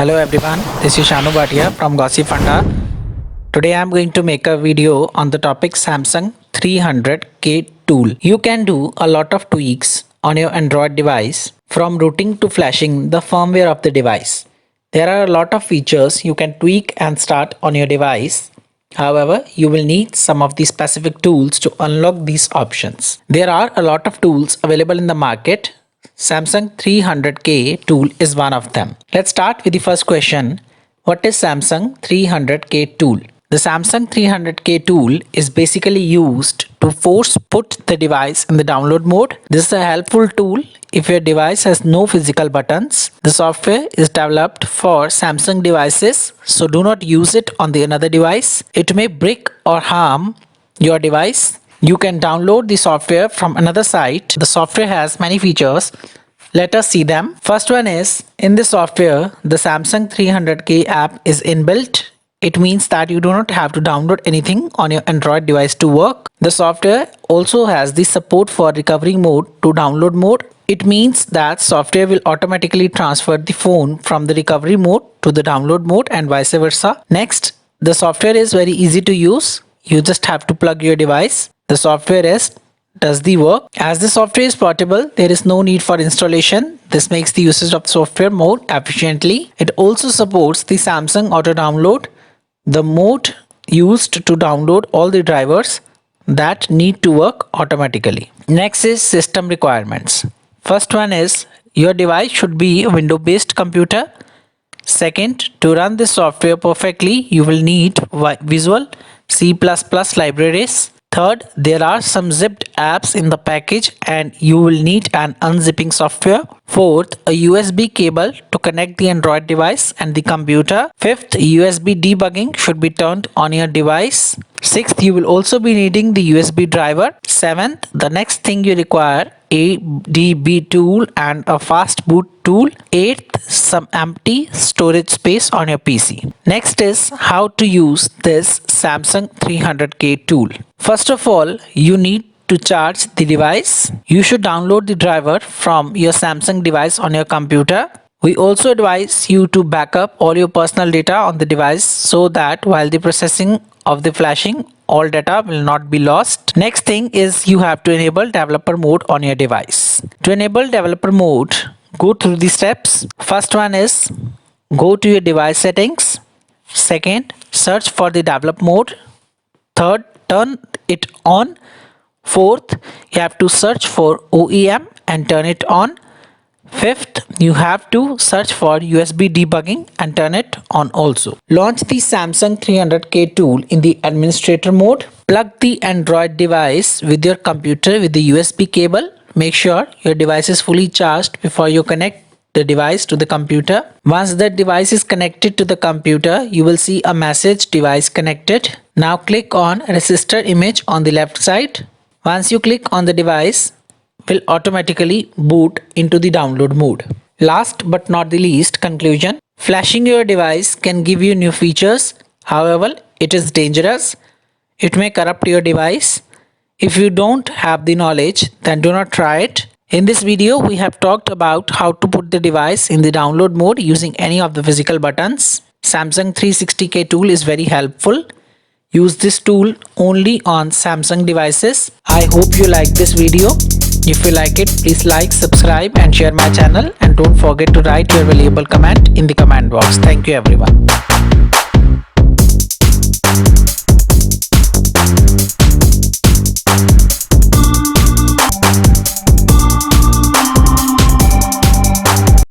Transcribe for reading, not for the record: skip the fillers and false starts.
Hello everyone, this is Shanu Bhatia from Gossipfunda. Today I am going to make a video on the topic Samsung 300K tool. You can do a lot of tweaks on your Android device from rooting to flashing the firmware of the device. There are a lot of features you can tweak and start on your device. However, you will need some of the specific tools to unlock these options. There are a lot of tools available in the market. Samsung 300K tool is one of them. Let's start with the first question. What is Samsung 300K tool? The Samsung 300K tool is basically used to force put the device in the download mode. This is a helpful tool if your device has no physical buttons. The software is developed for Samsung devices, so do not use it on the another device. It may break or harm your device. You can download the software from another site. The software has many features. Let us see them. First one is, in the software, the Samsung 300K app is inbuilt. It means that you do not have to download anything on your Android device to work. The software also has the support for recovery mode to download mode. It means that software will automatically transfer the phone from the recovery mode to the download mode and vice versa. Next, the software is very easy to use. You just have to plug your device. The software does the work. As the software is portable, there is no need for installation. This makes the usage of software more efficiently. It also supports the Samsung Auto Download, the mode used to download all the drivers that need to work automatically. Next is system requirements. First one is, your device should be a Windows-based computer. Second, to run this software perfectly, you will need Visual C++ libraries. Third, there are some zipped apps in the package and you will need an unzipping software. Fourth, a USB cable to connect the Android device and the computer. Fifth, USB debugging should be turned on your device. Sixth, you will also be needing the USB driver. Seventh, the next thing you require, a DB tool and a fast boot tool. Eighth, some empty storage space on your PC. Next is how to use this Samsung 300K tool. First of all, you need to charge the device. You should download the driver from your Samsung device on your computer. We also advise you to back up all your personal data on the device so that while the processing of the flashing, all data will not be lost. Next thing is you have to enable developer mode on your device. To enable developer mode, go through the steps. First one is go to your device settings. Second, search for the develop mode. Third, turn it on. Fourth, you have to search for OEM and turn it on. Fifth, you have to search for USB debugging and turn it on also. Launch the Samsung 300K tool in the administrator mode. Plug the Android device with your computer with the USB cable. Make sure your device is fully charged before you connect the device to the computer. Once the device is connected to the computer, you will see a message device connected. Now click on register image on the left side. Once you click on the device, will automatically boot into the download mode. Last but not the least, conclusion. Flashing your device can give you new features. However, it is dangerous. It may corrupt your device. If you don't have the knowledge, then do not try it. In this video, we have talked about how to put the device in the download mode using any of the physical buttons. Samsung 360K tool is very helpful. Use this tool only on Samsung devices. I hope you like this video. If you like it, please like, subscribe and share my channel, and don't forget to write your valuable comment in the comment box. Thank you everyone.